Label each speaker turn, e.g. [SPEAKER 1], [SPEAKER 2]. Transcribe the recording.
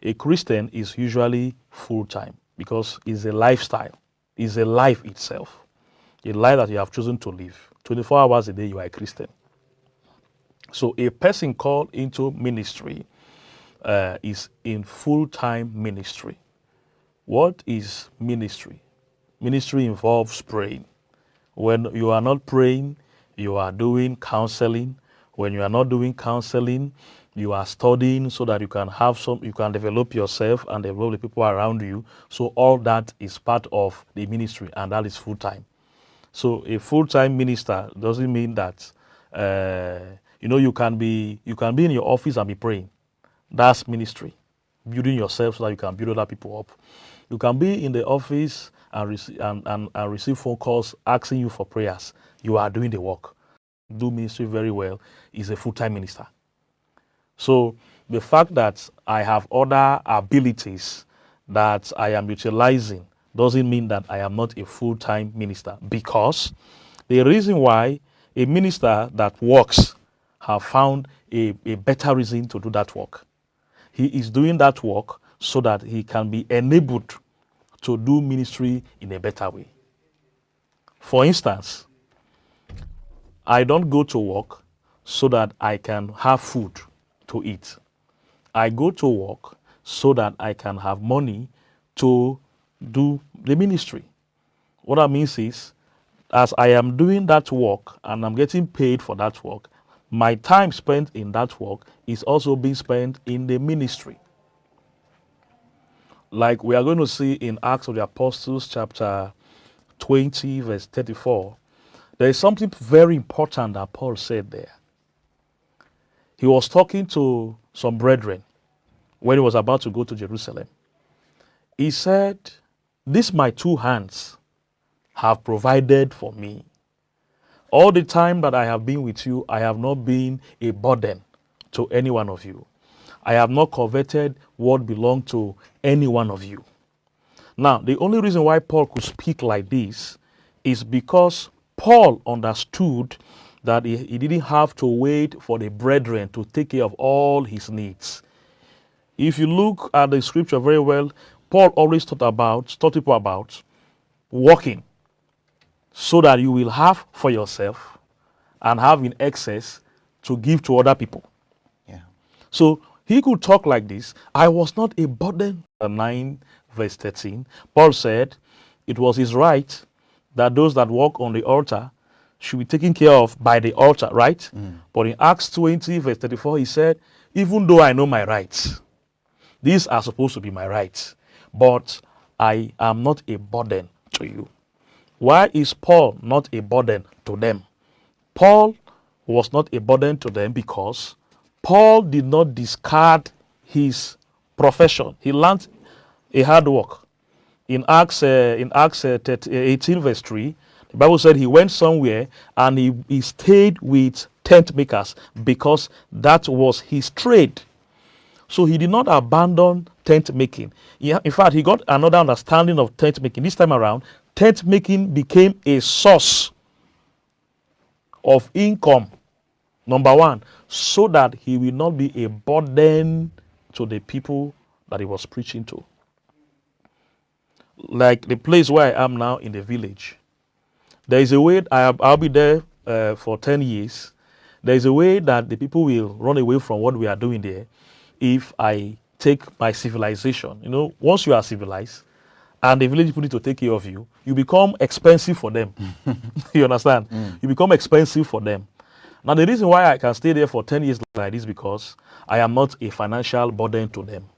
[SPEAKER 1] A Christian is usually full-time because it's a lifestyle. It's a life itself. A life that you have chosen to live. 24 hours a day, you are a Christian. So a person called into ministry is in full-time ministry. What is ministry? Ministry involves praying. When you are not praying, you are doing counseling. When you are not doing counseling, you are studying so that you can develop yourself and develop the people around you. So all that is part of the ministry, and that is full-time. So a full-time minister doesn't mean that you can be in your office and be praying. That's ministry, building yourself so that you can build other people up. You can be in the office and receive phone calls asking you for prayers. You are doing the work. Do ministry very well is a full-time minister. So the fact that I have other abilities that I am utilizing doesn't mean that I am not a full-time minister, because the reason why a minister that works have found a better reason to do that work. He is doing that work so that he can be enabled to do ministry in a better way. For instance, I don't go to work so that I can have food to eat. I go to work so that I can have money to do the ministry. What that means is, as I am doing that work and I'm getting paid for that work, my time spent in that work is also being spent in the ministry. Like we are going to see in Acts of the Apostles chapter 20 verse 34, there is something very important that Paul said there. He was talking to some brethren when he was about to go to Jerusalem. He said, "These my two hands have provided for me. All the time that I have been with you, I have not been a burden to any one of you. I have not coveted what belonged to any one of you." Now, the only reason why Paul could speak like this is because Paul understood that he didn't have to wait for the brethren to take care of all his needs. If you look at the scripture very well, Paul always taught people about working so that you will have for yourself and have in excess to give to other people.
[SPEAKER 2] Yeah.
[SPEAKER 1] So he could talk like this. I was not a burden. 9 verse 13, Paul said it was his right that those that walk on the altar should be taken care of by the altar, right? But in Acts 20 verse 34, he said, even though I know my rights, these are supposed to be my rights, but I am not a burden to you. Why is Paul not a burden to them? Paul was not a burden to them because Paul did not discard his profession. He learned a hard work. In Acts 18 verse 3, the Bible said he went somewhere and he stayed with tent makers because that was his trade. So he did not abandon tent making. In fact, he got another understanding of tent making. This time around, tent making became a source of income, number one, so that he will not be a burden to the people that he was preaching to. Like the place where I am now in the village, there is a way I'll be there for 10 years. There is a way that the people will run away from what we are doing there if I take my civilization. You know, once you are civilized and the village people need to take care of you, you become expensive for them. You understand? You become expensive for them. Now, the reason why I can stay there for 10 years like this is because I am not a financial burden to them.